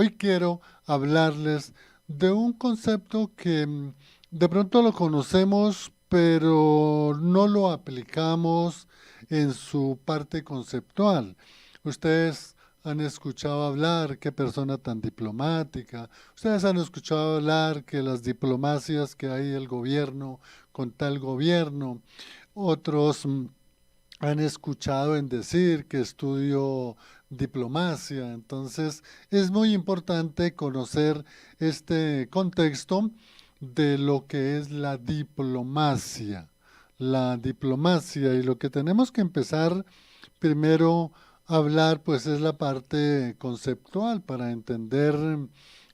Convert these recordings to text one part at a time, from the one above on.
Hoy quiero hablarles de un concepto que de pronto lo conocemos, pero no lo aplicamos en su parte conceptual. Ustedes han escuchado hablar, qué persona tan diplomática. Ustedes han escuchado hablar que las diplomacias que hay el gobierno con tal gobierno. Otros han escuchado en decir que estudio diplomacia. Entonces, es muy importante conocer este contexto de lo que es la diplomacia. La diplomacia y lo que tenemos que empezar primero a hablar, pues es la parte conceptual para entender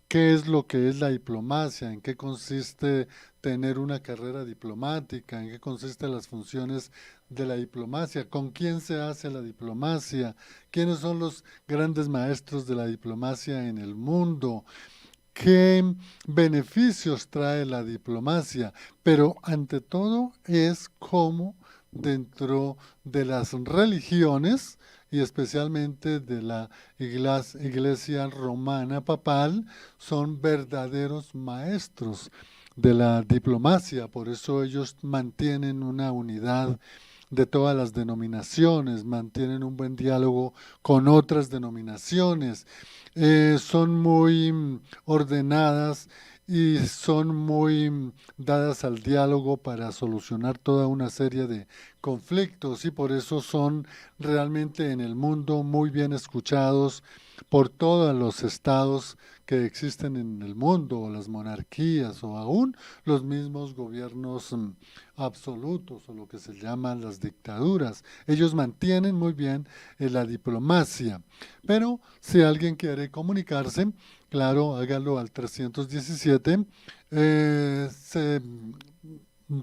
qué es lo que es la diplomacia, en qué consiste tener una carrera diplomática, en qué consisten las funciones de la diplomacia, con quién se hace la diplomacia, quiénes son los grandes maestros de la diplomacia en el mundo, qué beneficios trae la diplomacia, pero ante todo es cómo dentro de las religiones y especialmente de la iglesia romana papal son verdaderos maestros de la diplomacia, por eso ellos mantienen una unidad de todas las denominaciones, mantienen un buen diálogo con otras denominaciones, son muy ordenadas y son muy dadas al diálogo para solucionar toda una serie de conflictos y por eso son realmente en el mundo muy bien escuchados por todos los estados que existen en el mundo, o las monarquías, o aún los mismos gobiernos absolutos, o lo que se llaman las dictaduras. Ellos mantienen muy bien la diplomacia. Pero si alguien quiere comunicarse, claro, hágalo al 317, eh, se-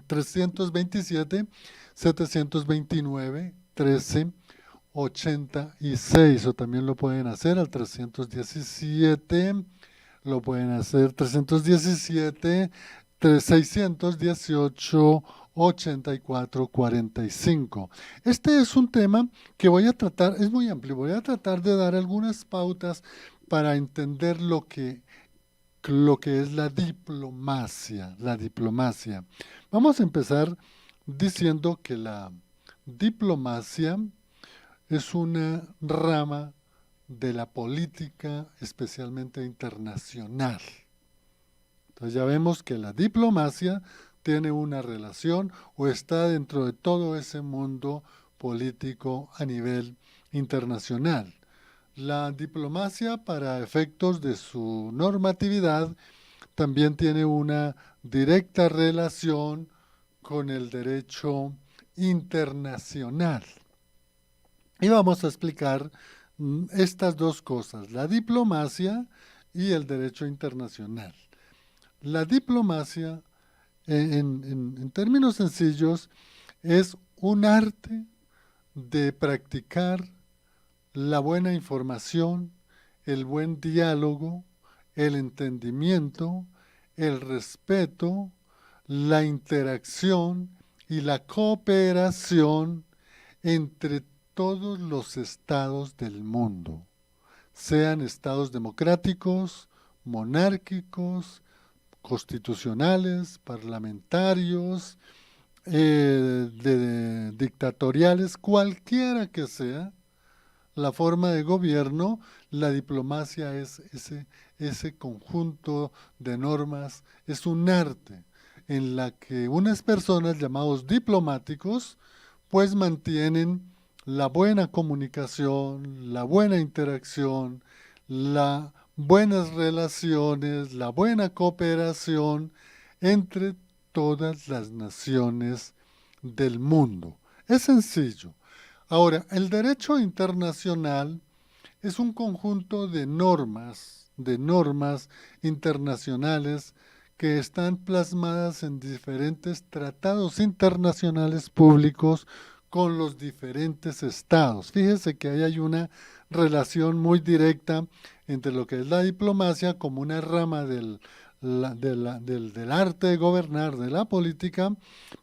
327 729 1386 o también lo pueden hacer al 317, lo pueden hacer 317 618 8445. Este es un tema que voy a tratar, es muy amplio, voy a tratar de dar algunas pautas para entender lo que es la diplomacia, la diplomacia. Vamos a empezar diciendo que la diplomacia es una rama de la política, especialmente internacional. Entonces ya vemos que la diplomacia tiene una relación o está dentro de todo ese mundo político a nivel internacional. La diplomacia, para efectos de su normatividad, también tiene una directa relación con el derecho internacional. Y vamos a explicar estas dos cosas, la diplomacia y el derecho internacional. La diplomacia, en términos sencillos, es un arte de practicar la buena información, el buen diálogo, el entendimiento, el respeto, la interacción y la cooperación entre todos los estados del mundo, sean estados democráticos, monárquicos, constitucionales, parlamentarios, dictatoriales, cualquiera que sea la forma de gobierno, la diplomacia es ese conjunto de normas, es un arte en la que unas personas llamados diplomáticos pues mantienen la buena comunicación, la buena interacción, las buenas relaciones, la buena cooperación entre todas las naciones del mundo. Es sencillo. Ahora, el derecho internacional es un conjunto de normas internacionales que están plasmadas en diferentes tratados internacionales públicos con los diferentes estados. Fíjese que ahí hay una relación muy directa entre lo que es la diplomacia como una rama del arte de gobernar, de la política,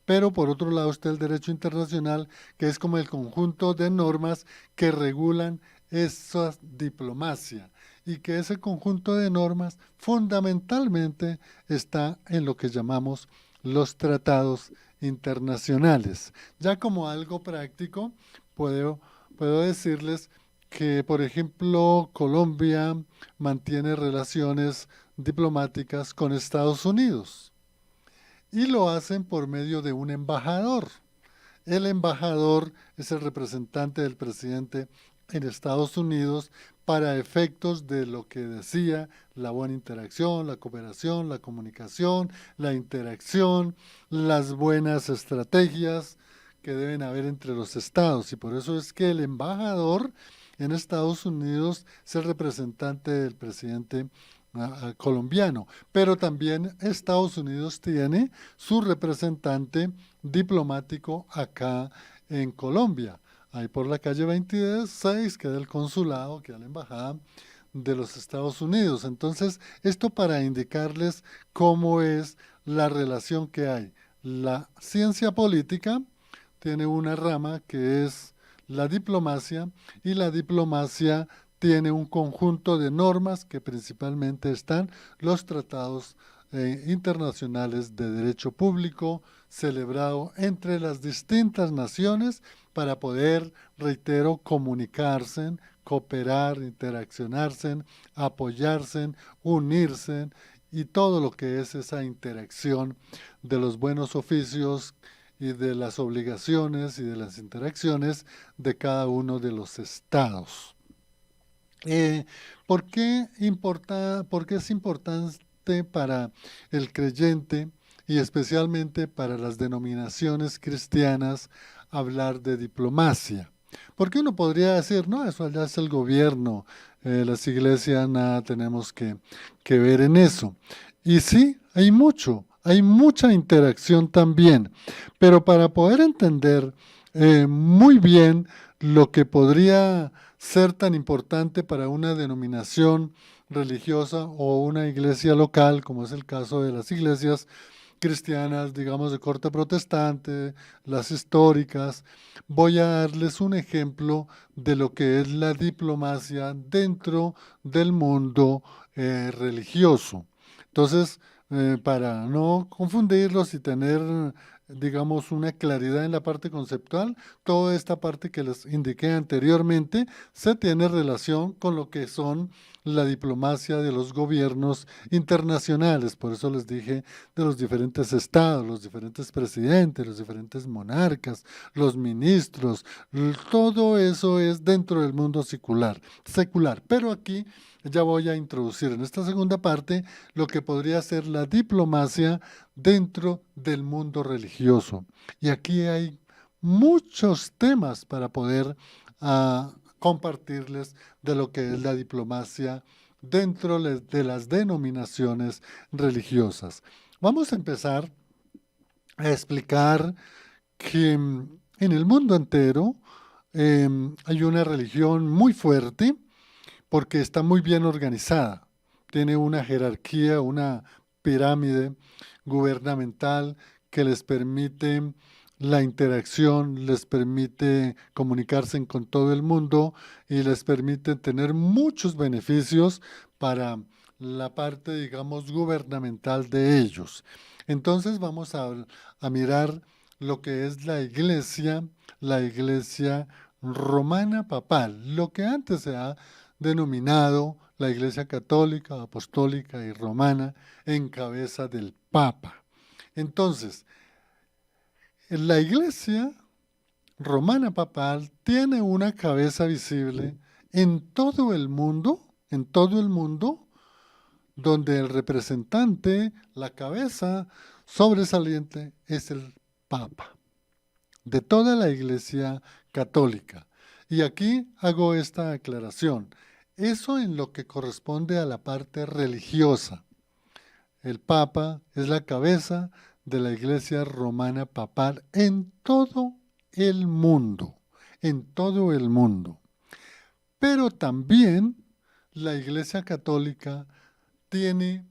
pero por otro lado está el derecho internacional, que es como el conjunto de normas que regulan esa diplomacia y que ese conjunto de normas fundamentalmente está en lo que llamamos los tratados internacionales. Ya como algo práctico, puedo, puedo decirles que, por ejemplo, Colombia mantiene relaciones diplomáticas con Estados Unidos y lo hacen por medio de un embajador. El embajador es el representante del presidente en Estados Unidos para efectos de lo que decía la buena interacción, la cooperación, la comunicación, la interacción, las buenas estrategias que deben haber entre los estados. Y por eso es que el embajador en Estados Unidos es el representante del presidente colombiano, pero también Estados Unidos tiene su representante diplomático acá en Colombia. Ahí por la calle 26 queda el consulado, queda la embajada de los Estados Unidos. Entonces, esto para indicarles cómo es la relación que hay. La ciencia política tiene una rama que es la diplomacia, y la diplomacia tiene un conjunto de normas que principalmente están los tratados internacionales de derecho público celebrado entre las distintas naciones para poder, reitero, comunicarse, cooperar, interaccionarse, apoyarse, unirse y todo lo que es esa interacción de los buenos oficios y de las obligaciones y de las interacciones de cada uno de los estados. Eh, ¿Por qué es importante para el creyente y especialmente para las denominaciones cristianas hablar de diplomacia? Porque uno podría decir, no, eso allá es el gobierno, las iglesias, nada tenemos que ver en eso. Y sí, hay mucha interacción también, pero para poder entender muy bien lo que podría ser tan importante para una denominación religiosa o una iglesia local, como es el caso de las iglesias cristianas, digamos, de corte protestante, las históricas, voy a darles un ejemplo de lo que es la diplomacia dentro del mundo religioso. Entonces, para no confundirlos y tener, digamos, una claridad en la parte conceptual, toda esta parte que les indiqué anteriormente se tiene relación con lo que son la diplomacia de los gobiernos internacionales. Por eso les dije de los diferentes estados, los diferentes presidentes, los diferentes monarcas, los ministros, todo eso es dentro del mundo secular. Pero aquí ya voy a introducir en esta segunda parte lo que podría ser la diplomacia dentro del mundo religioso. Y aquí hay muchos temas para poder compartirles de lo que es la diplomacia dentro de las denominaciones religiosas. Vamos a empezar a explicar que en el mundo entero hay una religión muy fuerte porque está muy bien organizada. Tiene una jerarquía, una pirámide gubernamental que les permite la interacción, les permite comunicarse con todo el mundo y les permite tener muchos beneficios para la parte, digamos, gubernamental de ellos. Entonces vamos a mirar lo que es la iglesia romana papal, lo que antes se ha denominado la Iglesia Católica, Apostólica y Romana en cabeza del Papa. Entonces, la Iglesia Romana Papal tiene una cabeza visible en todo el mundo, donde el representante, la cabeza sobresaliente es el Papa de toda la Iglesia Católica. Y aquí hago esta aclaración. Eso en lo que corresponde a la parte religiosa. El Papa es la cabeza de la Iglesia Romana Papal en todo el mundo, en todo el mundo. Pero también la Iglesia Católica tiene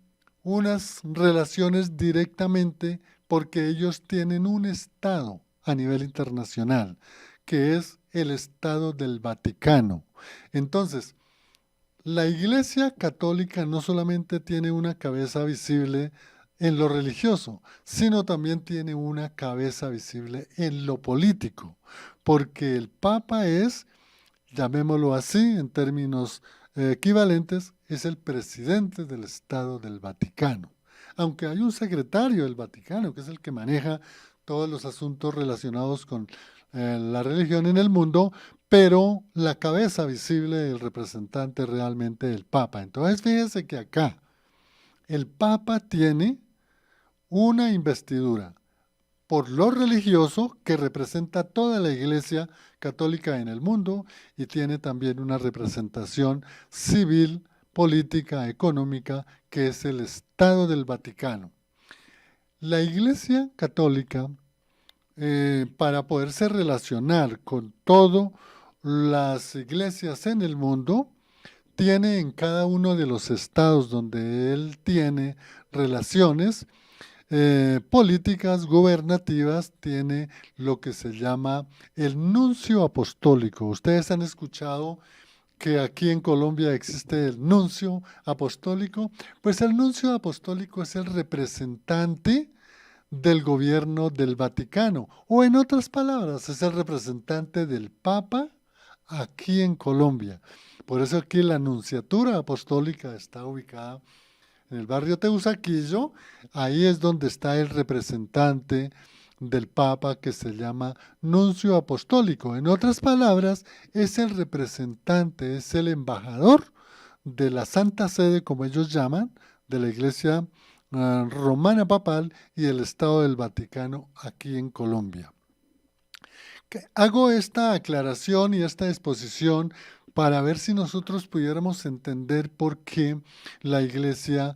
unas relaciones directamente porque ellos tienen un estado a nivel internacional, que es el Estado del Vaticano. Entonces, La Iglesia Católica no solamente tiene una cabeza visible en lo religioso, sino también tiene una cabeza visible en lo político, porque el Papa es, llamémoslo así, en términos equivalentes, es el presidente del Estado del Vaticano. Aunque hay un secretario del Vaticano, que es el que maneja todos los asuntos relacionados con la religión en el mundo, pero la cabeza visible del representante realmente del Papa. Entonces, fíjese que acá el Papa tiene una investidura por lo religioso que representa toda la Iglesia católica en el mundo y tiene también una representación civil, política, económica, que es el Estado del Vaticano. La Iglesia católica, para poderse relacionar con todas las iglesias en el mundo, tiene en cada uno de los estados donde él tiene relaciones políticas gubernativas, tiene lo que se llama el nuncio apostólico. Ustedes han escuchado que aquí en Colombia existe el nuncio apostólico. Pues el nuncio apostólico es el representante del gobierno del Vaticano, o en otras palabras, es el representante del Papa aquí en Colombia. Por eso aquí la nunciatura apostólica está ubicada en el barrio Teusaquillo. Ahí es donde está el representante del Papa, que se llama nuncio apostólico. En otras palabras, es el representante, es el embajador de la Santa Sede, como ellos llaman, de la Iglesia Romana Papal y el Estado del Vaticano aquí en Colombia. Hago esta aclaración y esta exposición para ver si nosotros pudiéramos entender por qué la Iglesia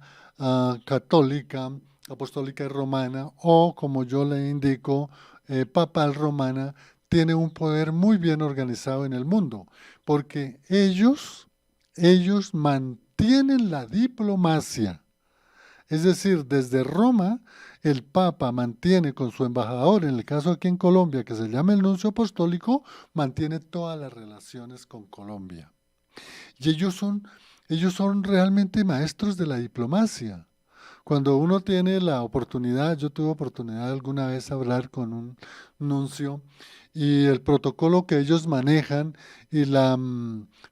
católica, apostólica y romana, o como yo le indico, papal romana, tiene un poder muy bien organizado en el mundo, porque ellos mantienen la diplomacia. Es decir, desde Roma, el Papa mantiene con su embajador, en el caso aquí en Colombia, que se llama el nuncio apostólico, mantiene todas las relaciones con Colombia. Y ellos son realmente maestros de la diplomacia. Cuando uno tiene la oportunidad, yo tuve oportunidad alguna vez de hablar con un nuncio y el protocolo que ellos manejan y la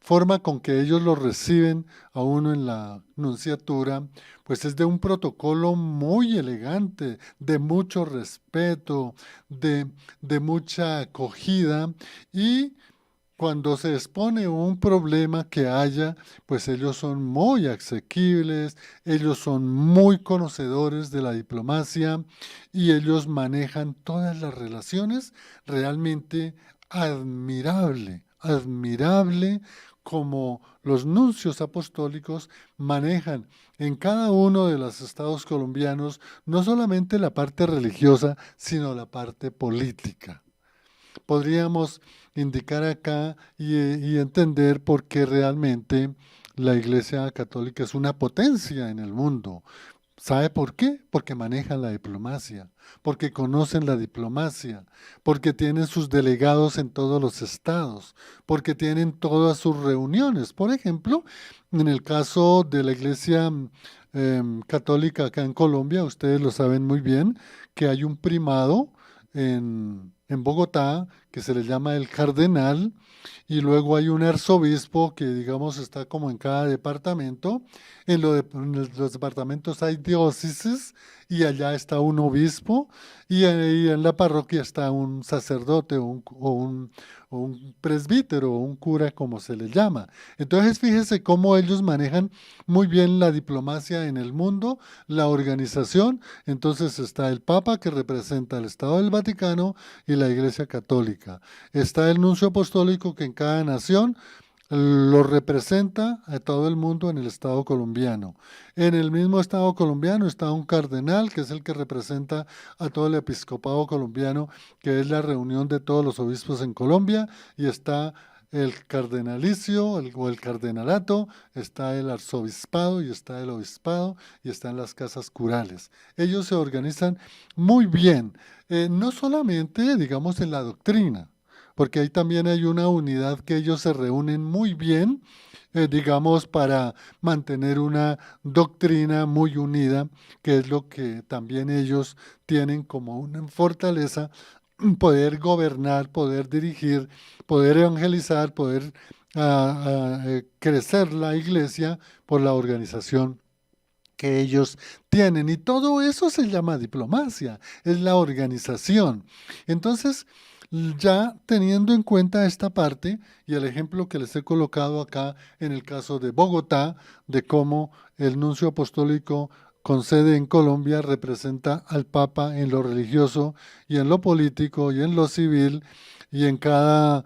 forma con que ellos lo reciben a uno en la nunciatura, pues es de un protocolo muy elegante, de mucho respeto, de mucha acogida, y cuando se expone un problema que haya, pues ellos son muy asequibles, ellos son muy conocedores de la diplomacia y ellos manejan todas las relaciones realmente admirable, admirable como los nuncios apostólicos manejan en cada uno de los estados colombianos no solamente la parte religiosa, sino la parte política. Podríamos indicar acá y entender por qué realmente la Iglesia Católica es una potencia en el mundo. ¿Sabe por qué? Porque manejan la diplomacia, porque conocen la diplomacia, porque tienen sus delegados en todos los estados, porque tienen todas sus reuniones. Por ejemplo, en el caso de la Iglesia Católica acá en Colombia, ustedes lo saben muy bien, que hay un primado en Bogotá que se le llama el cardenal, y luego hay un arzobispo que digamos está como en cada departamento. En los departamentos hay diócesis y allá está un obispo y ahí en la parroquia está un sacerdote o un presbítero o un cura, como se le llama. Entonces fíjese cómo ellos manejan muy bien la diplomacia en el mundo, la organización. Entonces está el Papa, que representa el Estado del Vaticano y la Iglesia Católica. Está el nuncio apostólico, que en cada nación lo representa a todo el mundo en el Estado colombiano. En el mismo Estado colombiano está un cardenal, que es el que representa a todo el episcopado colombiano, que es la reunión de todos los obispos en Colombia, y está el cardenalicio o el cardenalato, está el arzobispado y está el obispado y están las casas curales. Ellos se organizan muy bien, no solamente, digamos, en la doctrina, porque ahí también hay una unidad que ellos se reúnen muy bien, digamos, para mantener una doctrina muy unida, que es lo que también ellos tienen como una fortaleza, poder gobernar, poder dirigir, poder evangelizar, poder crecer la iglesia por la organización que ellos tienen. Y todo eso se llama diplomacia, es la organización. Entonces, ya teniendo en cuenta esta parte y el ejemplo que les he colocado acá en el caso de Bogotá, de cómo el nuncio apostólico con sede en Colombia representa al Papa en lo religioso y en lo político y en lo civil, y en cada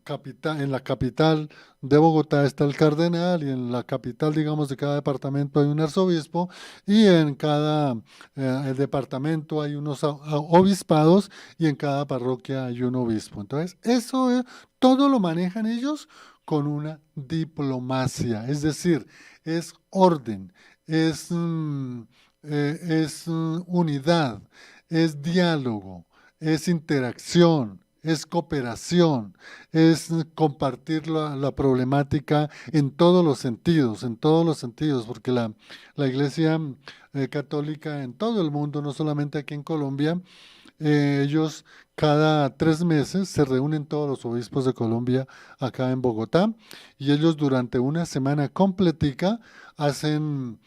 capital, en la capital de Bogotá está el cardenal, y en la capital, digamos, de cada departamento hay un arzobispo, y en cada el departamento hay unos obispados, y en cada parroquia hay un obispo. Entonces, eso todo lo manejan ellos con una diplomacia, es decir, es orden, es unidad, es diálogo, es interacción, es cooperación, es compartir la problemática en todos los sentidos, porque la Iglesia católica en todo el mundo, no solamente aquí en Colombia, ellos cada 3 meses se reúnen todos los obispos de Colombia acá en Bogotá, y ellos durante una semana completica hacen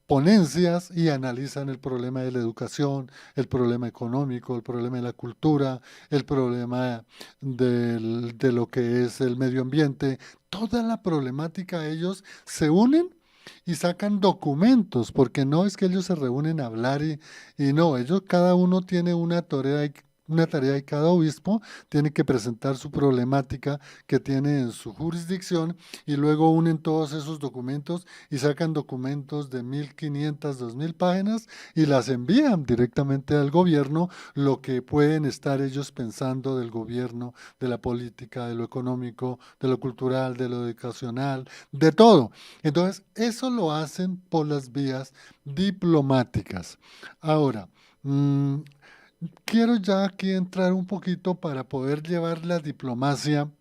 ponencias y analizan el problema de la educación, el problema económico, el problema de la cultura, el problema de lo que es el medio ambiente, toda la problemática. Ellos se unen y sacan documentos, porque no es que ellos se reúnen a hablar y no, ellos cada uno tiene una tarea, y cada obispo tiene que presentar su problemática que tiene en su jurisdicción, y luego unen todos esos documentos y sacan documentos de 1500, 2000 páginas, y las envían directamente al gobierno, lo que pueden estar ellos pensando del gobierno, de la política, de lo económico, de lo cultural, de lo educacional, de todo. Entonces, eso lo hacen por las vías diplomáticas. Ahora, mm, quiero ya aquí entrar un poquito para poder llevar la diplomacia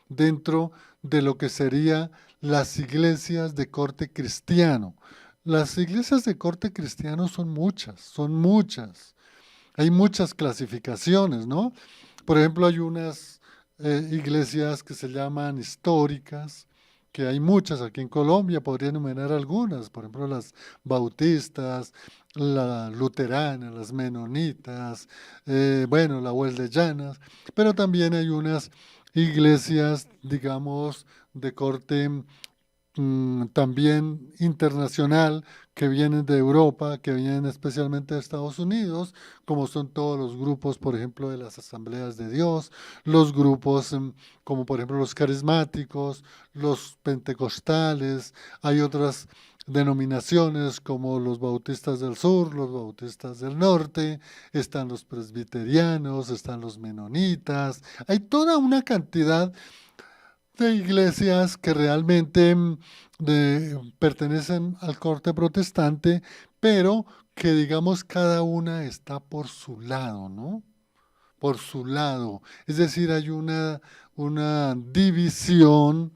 dentro de lo que sería las iglesias de corte cristiano. Las iglesias de corte cristiano son muchas, son muchas. Hay muchas clasificaciones, ¿no? Por ejemplo, hay unas iglesias que se llaman históricas, que hay muchas aquí en Colombia, podría enumerar algunas, por ejemplo, las bautistas, la luterana, las menonitas, bueno, la Llanas, pero también hay unas iglesias, digamos, de corte también internacional, que vienen de Europa, que vienen especialmente de Estados Unidos, como son todos los grupos, por ejemplo, de las Asambleas de Dios, los grupos como por ejemplo los carismáticos, los pentecostales, hay otras denominaciones como los bautistas del sur, los bautistas del norte, están los presbiterianos, están los menonitas, hay toda una cantidad de iglesias que realmente pertenecen al corte protestante, pero que digamos cada una está por su lado, ¿no? Por su lado. Es decir, hay una división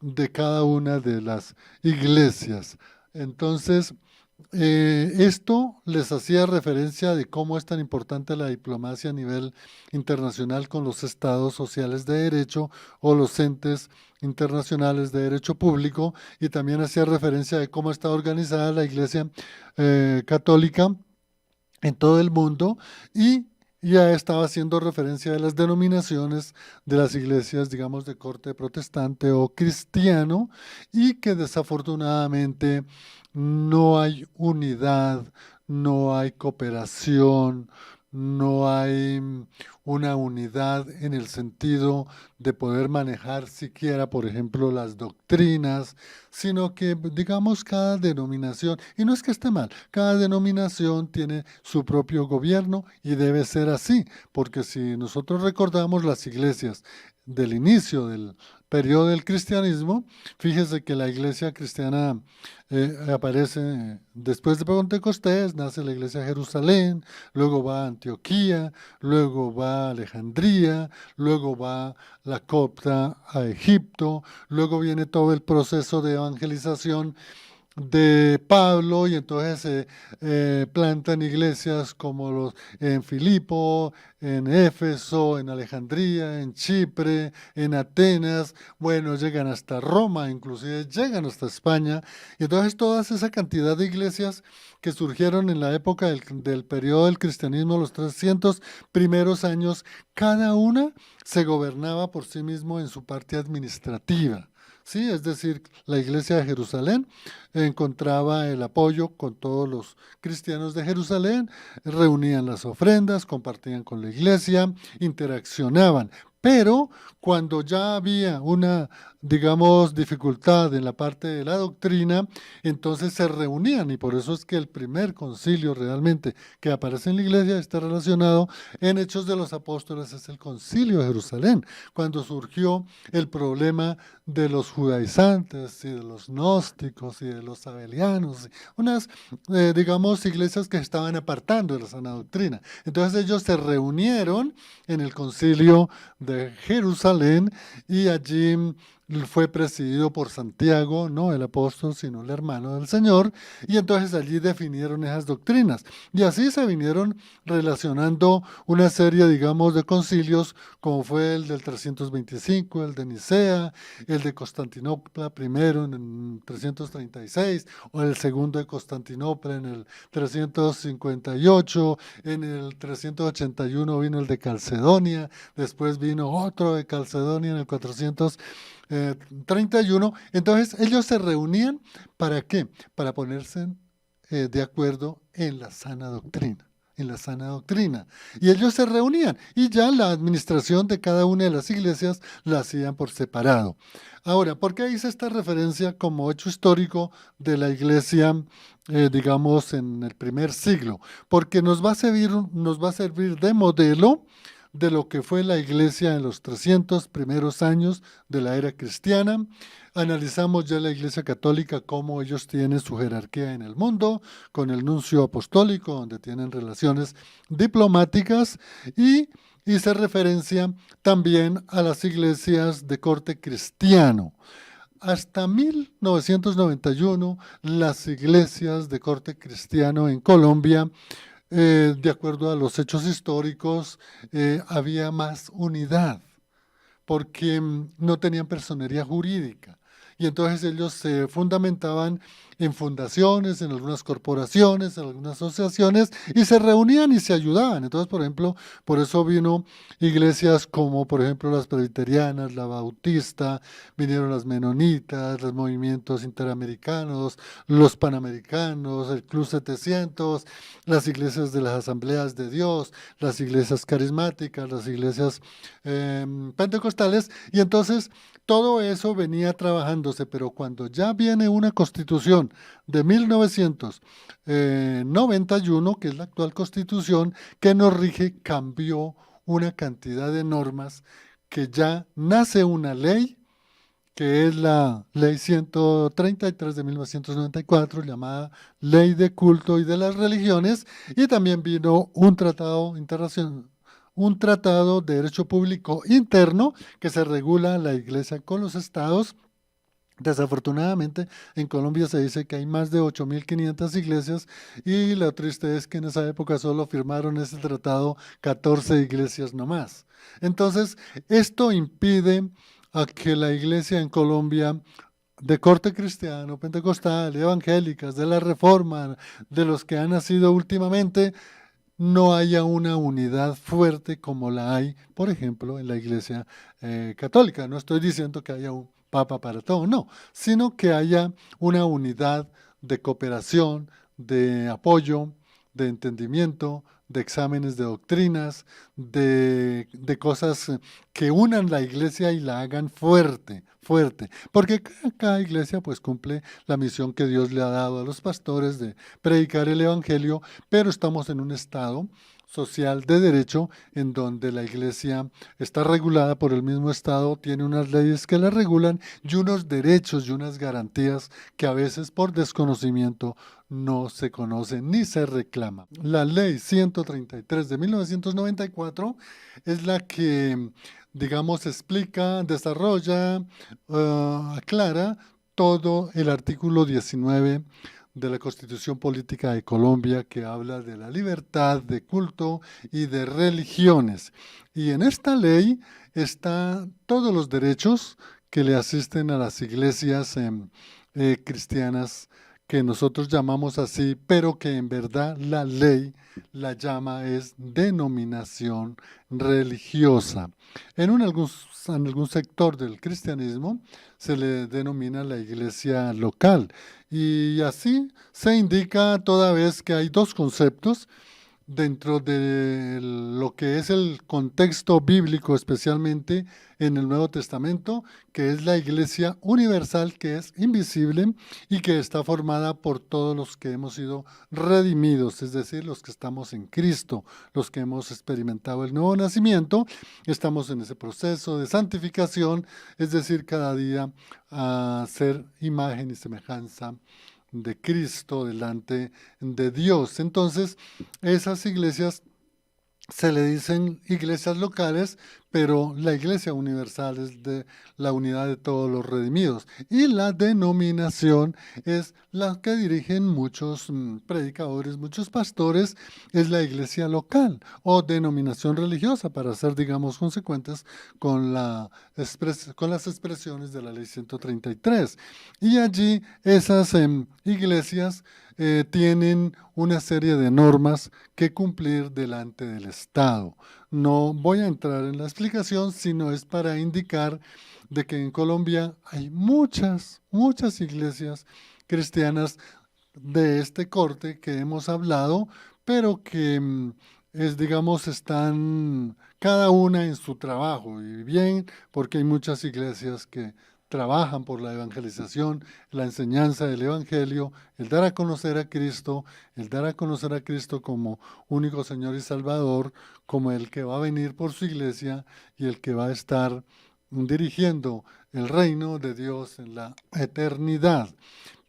de cada una de las iglesias. Entonces, esto les hacía referencia de cómo es tan importante la diplomacia a nivel internacional con los estados sociales de derecho o los entes internacionales de derecho público, y también hacía referencia de cómo está organizada la Iglesia católica en todo el mundo, y ya estaba haciendo referencia de las denominaciones de las iglesias, digamos, de corte protestante o cristiano, y que desafortunadamente no hay unidad, no hay cooperación, no hay una unidad en el sentido de poder manejar siquiera, por ejemplo, las doctrinas, sino que, digamos, cada denominación, y no es que esté mal, cada denominación tiene su propio gobierno y debe ser así, porque si nosotros recordamos las iglesias del inicio del periodo del cristianismo. Fíjese que la iglesia cristiana aparece después de Pentecostés, nace la iglesia de Jerusalén, luego va a Antioquía, luego va a Alejandría, luego va la copta a Egipto, luego viene todo el proceso de evangelización de Pablo y entonces se plantan iglesias como los en Filipo, en Éfeso, en Alejandría, en Chipre, en Atenas, bueno, llegan hasta Roma, inclusive llegan hasta España, y entonces toda esa cantidad de iglesias que surgieron en la época del periodo del cristianismo, los 300 primeros años, cada una se gobernaba por sí mismo en su parte administrativa. Sí, es decir, la iglesia de Jerusalén encontraba el apoyo con todos los cristianos de Jerusalén, reunían las ofrendas, compartían con la iglesia, interaccionaban. Pero cuando ya había una, digamos, dificultad en la parte de la doctrina, entonces se reunían y por eso es que el primer concilio realmente que aparece en la iglesia está relacionado en Hechos de los Apóstoles, es el concilio de Jerusalén, cuando surgió el problema de los judaizantes y de los gnósticos y de los abelianos, unas, digamos, iglesias que estaban apartando de la sana doctrina. Entonces ellos se reunieron en el concilio de Jerusalén y allí fue presidido por Santiago, no el apóstol, sino el hermano del Señor, y entonces allí definieron esas doctrinas. Y así se vinieron relacionando una serie, digamos, de concilios, como fue el del 325, el de Nicea, el de Constantinopla primero en el 336, o el segundo de Constantinopla en el 358, en el 381 vino el de Calcedonia, después vino otro de Calcedonia en el 431. Entonces ellos se reunían, ¿para qué? Para ponerse de acuerdo en la sana doctrina. En la sana doctrina. Y ellos se reunían y ya la administración de cada una de las iglesias la hacían por separado. Ahora, ¿por qué hice esta referencia como hecho histórico de la iglesia, digamos, en el primer siglo? Porque nos va a servir de modelo de lo que fue la iglesia en los 300 primeros años de la era cristiana. Analizamos ya la iglesia católica, cómo ellos tienen su jerarquía en el mundo, con el nuncio apostólico, donde tienen relaciones diplomáticas, y hice referencia también a las iglesias de corte cristiano. Hasta 1991, las iglesias de corte cristiano en Colombia, de acuerdo a los hechos históricos, había más unidad, porque no tenían personería jurídica. Y entonces ellos se fundamentaban en fundaciones, en algunas corporaciones, en algunas asociaciones, y se reunían y se ayudaban. Entonces, por ejemplo, por eso vino iglesias como, por ejemplo, las presbiterianas, la bautista, vinieron las menonitas, los movimientos interamericanos, los panamericanos, el Club 700, las iglesias de las asambleas de Dios, las iglesias carismáticas, las iglesias pentecostales, y entonces todo eso venía trabajándose, pero cuando ya viene una constitución de 1991, que es la actual constitución que nos rige, cambió una cantidad de normas que ya nace una ley, que es la ley 133 de 1994, llamada Ley de Culto y de las Religiones, y también vino un tratado internacional, un tratado de derecho público interno que se regula la iglesia con los estados. Desafortunadamente, en Colombia se dice que hay más de 8.500 iglesias y lo triste es que en esa época solo firmaron ese tratado 14 iglesias nomás. Entonces, esto impide a que la iglesia en Colombia de corte cristiano, pentecostal, evangélicas, de la Reforma, de los que han nacido últimamente, no haya una unidad fuerte como la hay, por ejemplo, en la iglesia católica. No estoy diciendo que haya un papa para todo, no, sino que haya una unidad de cooperación, de apoyo, de entendimiento, de exámenes de doctrinas, de cosas que unan la iglesia y la hagan fuerte, fuerte, porque cada iglesia pues cumple la misión que Dios le ha dado a los pastores de predicar el evangelio, pero estamos en un estado social de derecho en donde la iglesia está regulada por el mismo Estado, tiene unas leyes que la regulan y unos derechos y unas garantías que a veces por desconocimiento no se conocen ni se reclama. La ley 133 de 1994 es la que, digamos, explica, desarrolla, aclara todo el artículo 19 de la Constitución Política de Colombia, que habla de la libertad de culto y de religiones. Y en esta ley están todos los derechos que le asisten a las iglesias cristianas, que nosotros llamamos así, pero que en verdad la ley la llama es denominación religiosa. En algún sector del cristianismo se le denomina la iglesia local. Y así se indica toda vez que hay dos conceptos dentro de lo que es el contexto bíblico, especialmente en el Nuevo Testamento, que es la iglesia universal, que es invisible y que está formada por todos los que hemos sido redimidos, es decir, los que estamos en Cristo, los que hemos experimentado el nuevo nacimiento, estamos en ese proceso de santificación, es decir, cada día a ser imagen y semejanza de Cristo delante de Dios. Entonces, esas iglesias se le dicen iglesias locales, pero la iglesia universal es de la unidad de todos los redimidos. Y la denominación es la que dirigen muchos predicadores, muchos pastores, es la iglesia local o denominación religiosa, para ser, digamos, consecuentes con con las expresiones de la ley 133. Y allí esas iglesias tienen una serie de normas que cumplir delante del Estado. No voy a entrar en la explicación, sino es para indicar de que en Colombia hay muchas iglesias cristianas de este corte que hemos hablado, pero que digamos, están cada una en su trabajo, y bien, porque hay muchas iglesias que trabajan por la evangelización, la enseñanza del Evangelio, el dar a conocer a Cristo, el dar a conocer a Cristo como único Señor y Salvador, como el que va a venir por su iglesia y el que va a estar dirigiendo el reino de Dios en la eternidad.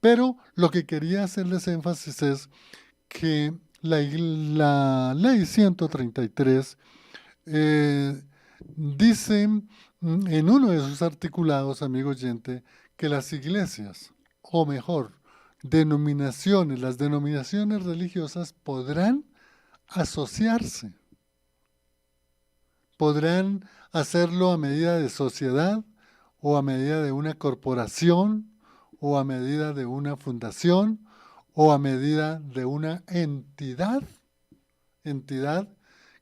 Pero lo que quería hacerles énfasis es que la ley 133 dice en uno de sus articulados, amigo oyente, que las iglesias, o mejor, las denominaciones religiosas podrán asociarse, podrán hacerlo a medida de sociedad o a medida de una corporación o a medida de una fundación o a medida de una entidad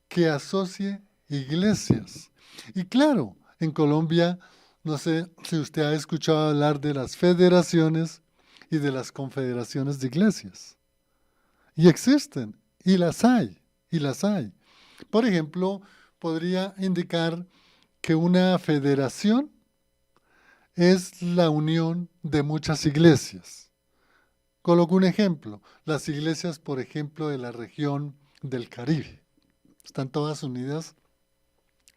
que asocie iglesias. Y claro, en Colombia, no sé si usted ha escuchado hablar de las federaciones y de las confederaciones de iglesias. Y existen, y las hay, y las hay. Por ejemplo, podría indicar que una federación es la unión de muchas iglesias. Coloco un ejemplo, las iglesias, por ejemplo, de la región del Caribe. Están todas unidas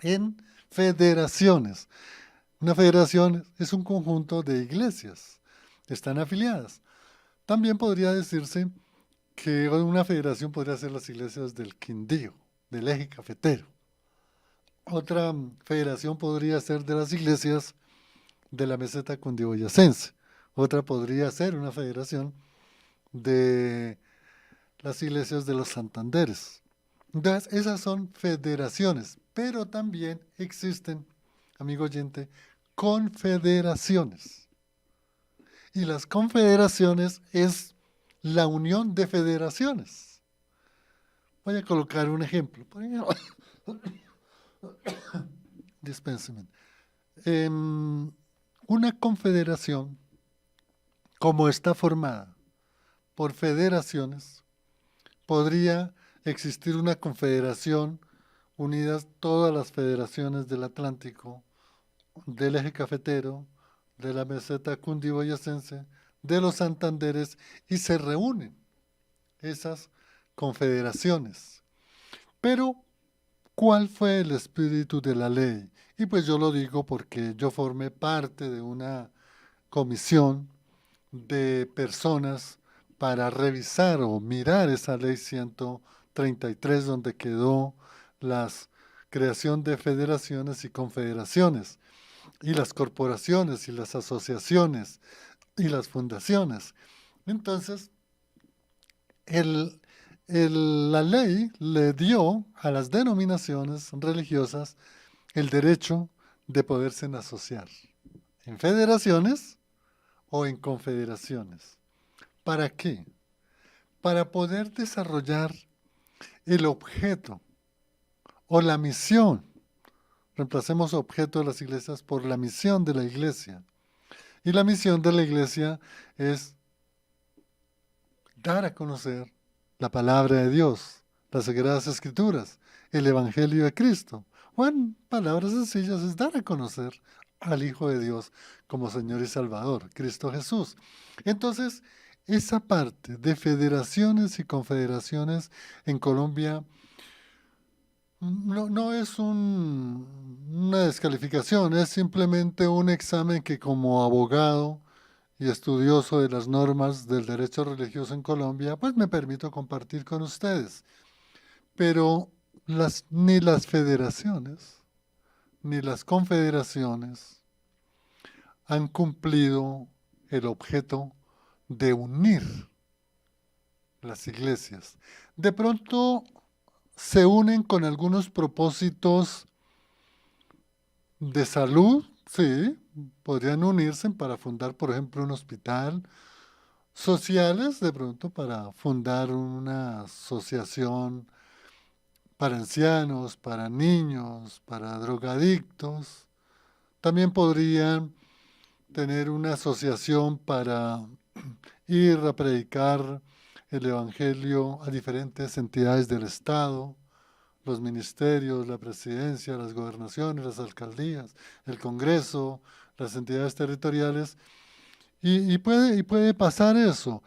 en federaciones. Una federación es un conjunto de iglesias, están afiliadas. También podría decirse que una federación podría ser las iglesias del Quindío, del Eje Cafetero. Otra federación podría ser de las iglesias de la meseta cundiboyacense. Otra podría ser una federación de las iglesias de los Santanderes. Entonces, esas son federaciones, pero también existen, amigo oyente, confederaciones. Y las confederaciones es la unión de federaciones. Voy a colocar un ejemplo. Dispénseme. Una confederación, como está formada por federaciones, podría existir una confederación unidas todas las federaciones del Atlántico, del Eje Cafetero, de la meseta cundiboyacense, de los Santanderes, y se reúnen esas confederaciones. Pero, ¿cuál fue el espíritu de la ley? Y pues yo lo digo porque yo formé parte de una comisión de personas para revisar o mirar esa ley 133 donde quedó la creación de federaciones y confederaciones, y las corporaciones y las asociaciones y las fundaciones. Entonces, el, la ley le dio a las denominaciones religiosas el derecho de poderse asociar en federaciones o en confederaciones. ¿Para qué? Para poder desarrollar el objeto o la misión. Reemplacemos objeto de las iglesias por la misión de la iglesia. Y la misión de la iglesia es dar a conocer la palabra de Dios, las Sagradas Escrituras, el Evangelio de Cristo. O en palabras sencillas es dar a conocer al Hijo de Dios como Señor y Salvador, Cristo Jesús. Entonces, esa parte de federaciones y confederaciones en Colombia no es una descalificación, es simplemente un examen que como abogado y estudioso de las normas del derecho religioso en Colombia, pues me permito compartir con ustedes. Pero ni las federaciones ni las confederaciones han cumplido el objeto de unir las iglesias. De pronto se unen con algunos propósitos de salud, sí, podrían unirse para fundar, por ejemplo, un hospital, sociales, de pronto para fundar una asociación para ancianos, para niños, para drogadictos. También podrían tener una asociación para ir a predicar el Evangelio a diferentes entidades del Estado, los ministerios, la presidencia, las gobernaciones, las alcaldías, el Congreso, las entidades territoriales, y puede pasar eso.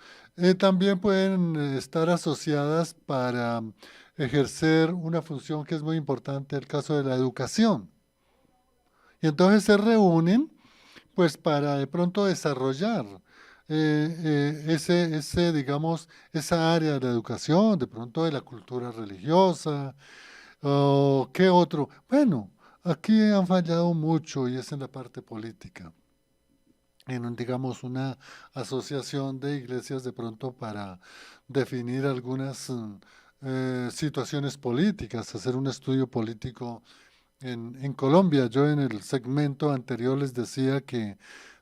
También pueden estar asociadas para ejercer una función que es muy importante, el caso de la educación. Y entonces se reúnen pues para de pronto desarrollar digamos, esa área de la educación, de pronto de la cultura religiosa, o qué otro. Bueno, aquí han fallado mucho y es en la parte política, digamos, una asociación de iglesias de pronto para definir algunas situaciones políticas, hacer un estudio político en Colombia. Yo en el segmento anterior les decía que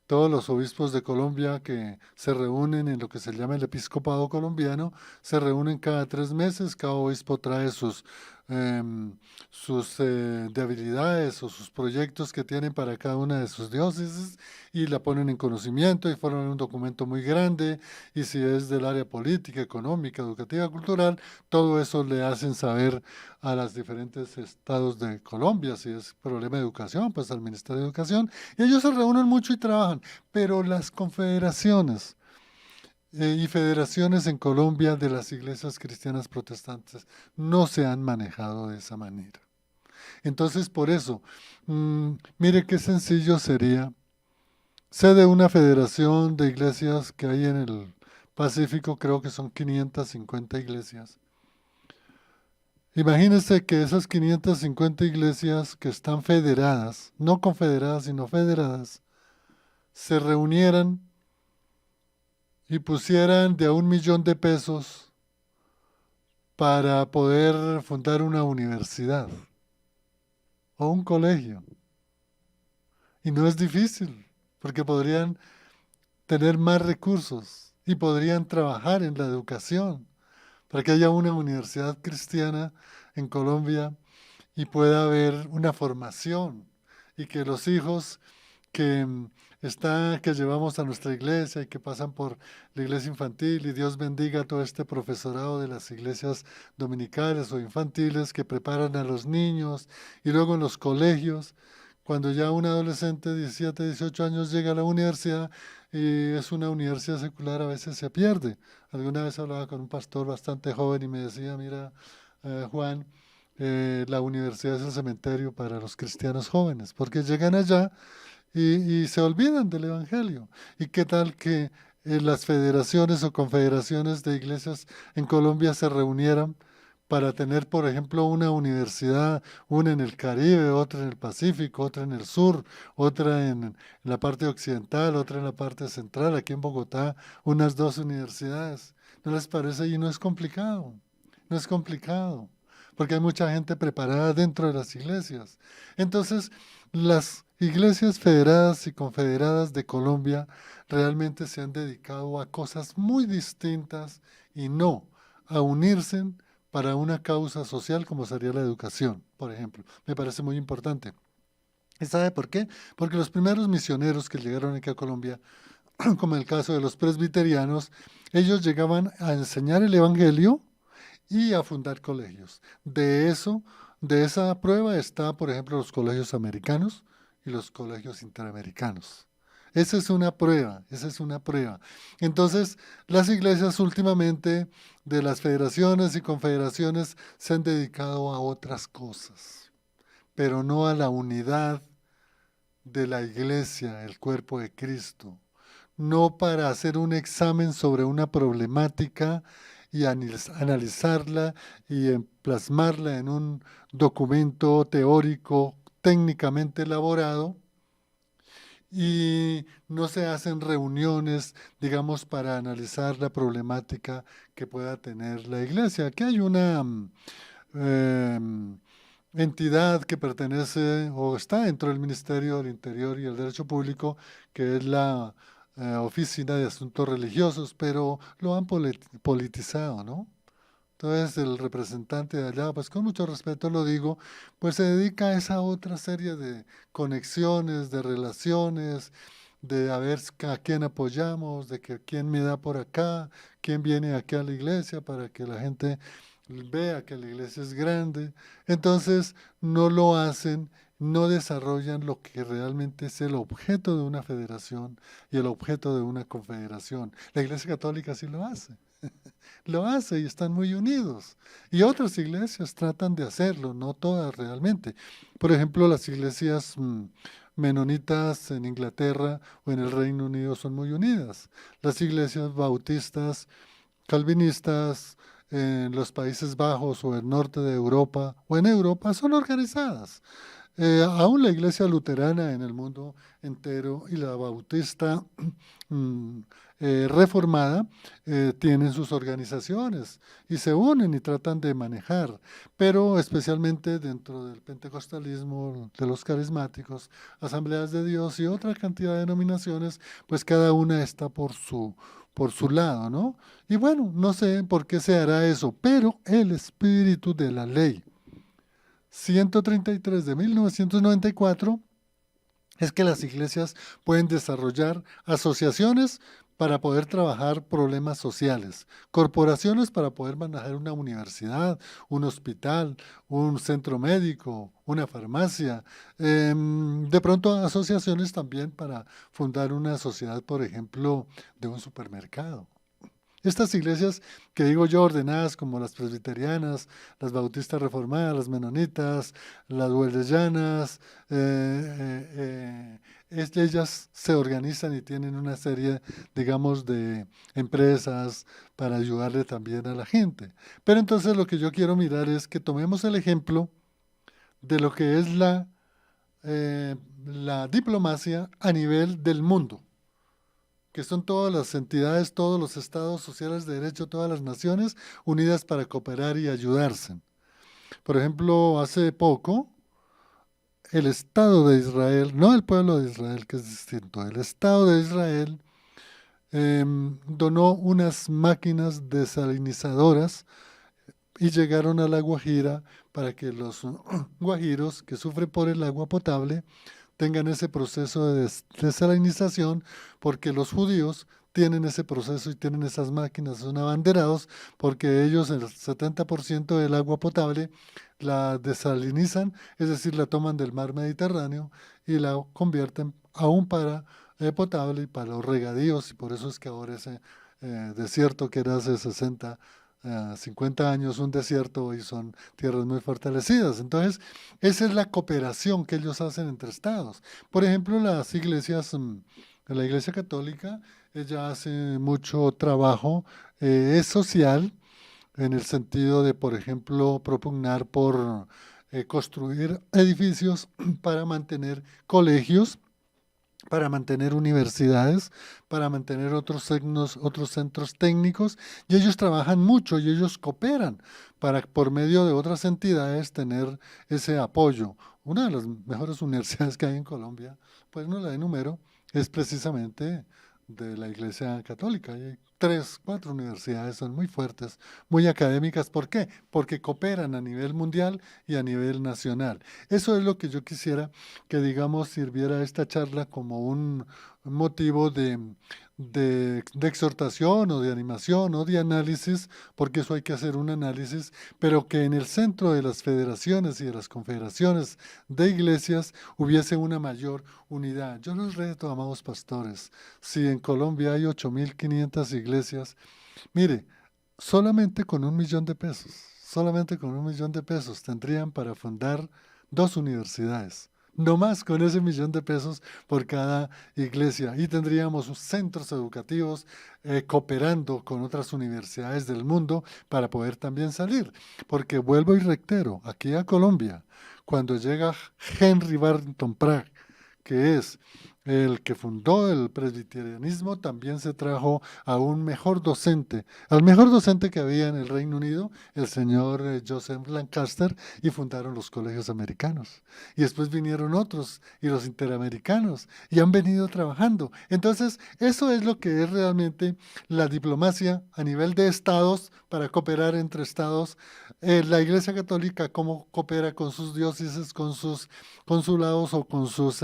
todos los obispos de Colombia que se reúnen en lo que se llama el episcopado colombiano, se reúnen cada 3 meses, cada obispo trae sus debilidades o sus proyectos que tienen para cada una de sus diócesis y la ponen en conocimiento y forman un documento muy grande, y si es del área política, económica, educativa, cultural, todo eso le hacen saber a los diferentes estados de Colombia. Si es problema de educación, pues al Ministerio de Educación, y ellos se reúnen mucho y trabajan, pero las confederaciones y federaciones en Colombia de las iglesias cristianas protestantes no se han manejado de esa manera. Entonces, por eso, mire qué sencillo sería. Sé de una federación de iglesias que hay en el Pacífico, creo que son 550 iglesias. Imagínense que esas 550 iglesias que están federadas, no confederadas, sino federadas, se reunieran y pusieran de a $1.000.000 para poder fundar una universidad o un colegio. Y no es difícil, porque podrían tener más recursos y podrían trabajar en la educación para que haya una universidad cristiana en Colombia y pueda haber una formación, y que los hijos que que llevamos a nuestra iglesia y que pasan por la iglesia infantil, y Dios bendiga a todo este profesorado de las iglesias dominicales o infantiles que preparan a los niños, y luego en los colegios, cuando ya un adolescente de 17, 18 años llega a la universidad y es una universidad secular, a veces se pierde. Alguna vez hablaba con un pastor bastante joven y me decía, mira, Juan, la universidad es el cementerio para los cristianos jóvenes, porque llegan allá y se olvidan del Evangelio. ¿Y qué tal que las federaciones o confederaciones de iglesias en Colombia se reunieran para tener, por ejemplo, una universidad, una en el Caribe, otra en el Pacífico, otra en el sur, otra en la parte occidental, otra en la parte central, aquí en Bogotá, unas dos universidades? ¿No les parece? Y no es complicado, no es complicado, porque hay mucha gente preparada dentro de las iglesias. Entonces, las iglesias federadas y confederadas de Colombia realmente se han dedicado a cosas muy distintas y no a unirse para una causa social como sería la educación, por ejemplo. Me parece muy importante. ¿Y sabe por qué? Porque los primeros misioneros que llegaron aquí a Colombia, como en el caso de los presbiterianos, ellos llegaban a enseñar el Evangelio y a fundar colegios. De eso, de esa prueba está, por ejemplo, los colegios americanos y los colegios interamericanos. Esa es una prueba, esa es una prueba. Entonces, las iglesias últimamente de las federaciones y confederaciones se han dedicado a otras cosas, pero no a la unidad de la iglesia, el cuerpo de Cristo, no para hacer un examen sobre una problemática y analizarla y plasmarla en un documento teórico técnicamente elaborado, y no se hacen reuniones, digamos, para analizar la problemática que pueda tener la iglesia. Aquí hay una entidad que pertenece o está dentro del Ministerio del Interior y el Derecho Público, que es la Oficina de Asuntos Religiosos, pero lo han politizado, ¿no? Entonces el representante de allá, pues con mucho respeto lo digo, pues se dedica a esa otra serie de conexiones, de relaciones, de a ver a quién apoyamos, de que quién me da por acá, quién viene aquí a la iglesia para que la gente vea que la iglesia es grande. Entonces no lo hacen, no desarrollan lo que realmente es el objeto de una federación y el objeto de una confederación. La Iglesia Católica sí lo hace y están muy unidos. Y otras iglesias tratan de hacerlo, no todas realmente. Por ejemplo, las iglesias menonitas en Inglaterra o en el Reino Unido son muy unidas. Las iglesias bautistas, calvinistas en los Países Bajos o el norte de Europa o en Europa son organizadas. Aún la iglesia luterana en el mundo entero y la bautista mm, reformada tienen sus organizaciones y se unen y tratan de manejar, pero especialmente dentro del pentecostalismo, de los carismáticos, asambleas de Dios y otra cantidad de denominaciones, pues cada una está por su lado, ¿no? Y bueno, no sé por qué se hará eso, pero el espíritu de la ley 133 de 1994 es que las iglesias pueden desarrollar asociaciones para poder trabajar problemas sociales, corporaciones para poder manejar una universidad, un hospital, un centro médico, una farmacia, de pronto asociaciones también para fundar una sociedad, por ejemplo, de un supermercado. Estas iglesias que digo yo ordenadas como las presbiterianas, las bautistas reformadas, las menonitas, las hueldellanas, ellas se organizan y tienen una serie, digamos, de empresas para ayudarle también a la gente. Pero entonces lo que yo quiero mirar es que tomemos el ejemplo de lo que es la diplomacia a nivel del mundo, que son todas las entidades, todos los estados sociales de derecho, todas las naciones unidas para cooperar y ayudarse. Por ejemplo, hace poco, el Estado de Israel, no el pueblo de Israel, que es distinto, el Estado de Israel donó unas máquinas desalinizadoras y llegaron a La Guajira para que los guajiros que sufren por el agua potable tengan ese proceso de desalinización, porque los judíos tienen ese proceso y tienen esas máquinas, son abanderados, porque ellos el 70% del agua potable la desalinizan, es decir, la toman del mar Mediterráneo y la convierten aún para potable y para los regadíos, y por eso es que ahora ese desierto que era hace 60 50 años un desierto, hoy son tierras muy fortalecidas. Entonces, esa es la cooperación que ellos hacen entre estados. Por ejemplo, las iglesias, la Iglesia Católica, ella hace mucho trabajo, es social, en el sentido de, por ejemplo, propugnar por construir edificios para mantener colegios, para mantener universidades, para mantener otros centros técnicos, y ellos trabajan mucho y ellos cooperan para, por medio de otras entidades, tener ese apoyo. Una de las mejores universidades que hay en Colombia, pues no la enumero, es precisamente de la Iglesia Católica. Hay tres, cuatro universidades, son muy fuertes, muy académicas. ¿Por qué? Porque cooperan a nivel mundial y a nivel nacional. Eso es lo que yo quisiera que, digamos, sirviera esta charla como un motivo de exhortación o de animación o de análisis, porque eso hay que hacer un análisis, pero que en el centro de las federaciones y de las confederaciones de iglesias hubiese una mayor unidad. Yo los reto, amados pastores, si en Colombia hay 8.500 iglesias, mire, solamente con 1.000.000 de pesos, solamente con 1.000.000 de pesos tendrían para fundar 2 universidades. No más con ese 1.000.000 de pesos por cada iglesia. Y tendríamos centros educativos cooperando con otras universidades del mundo para poder también salir. Porque vuelvo y reitero, aquí a Colombia, cuando llega Henry Barrington Pratt, que es el que fundó el presbiterianismo, también se trajo a un mejor docente, al mejor docente que había en el Reino Unido, el señor Joseph Lancaster, y fundaron los colegios americanos. Y después vinieron otros, y los interamericanos, y han venido trabajando. Entonces, eso es lo que es realmente la diplomacia a nivel de estados, para cooperar entre estados. La Iglesia Católica, cómo coopera con sus diócesis, con sus consulados o con sus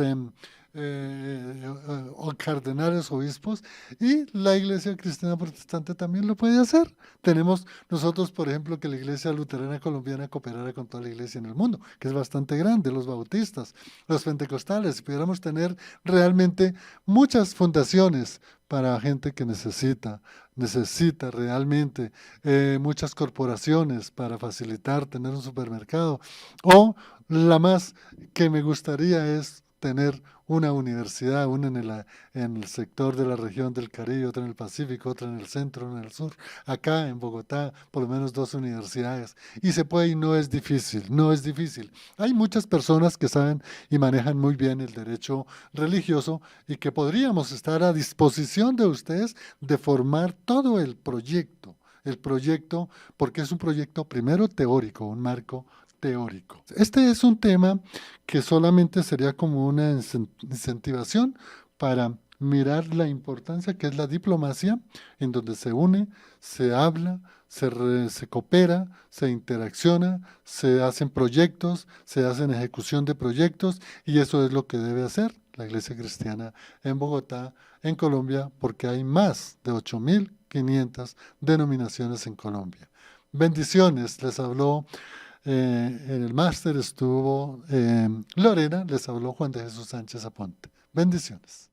o cardenales, obispos, y la Iglesia Cristiana Protestante también lo puede hacer. Tenemos nosotros, por ejemplo, que la Iglesia Luterana Colombiana cooperara con toda la iglesia en el mundo, que es bastante grande, los bautistas, los pentecostales, si pudiéramos tener realmente muchas fundaciones para gente que necesita realmente muchas corporaciones para facilitar tener un supermercado, o la más que me gustaría es tener una universidad, una en el sector de la región del Caribe, otra en el Pacífico, otra en el centro, una en el sur. Acá en Bogotá, por lo menos 2 universidades. Y se puede y no es difícil, no es difícil. Hay muchas personas que saben y manejan muy bien el derecho religioso y que podríamos estar a disposición de ustedes de formar todo el proyecto, porque es un proyecto primero teórico, un marco teórico. Este es un tema que solamente sería como una incentivación para mirar la importancia que es la diplomacia, en donde se une, se habla, se coopera, se interacciona, se hacen proyectos, se hacen ejecución de proyectos, y eso es lo que debe hacer la Iglesia Cristiana en Bogotá, en Colombia, porque hay más de 8.500 denominaciones en Colombia. Bendiciones, les habló en el máster estuvo Lorena, les habló Juan de Jesús Sánchez Aponte. Bendiciones.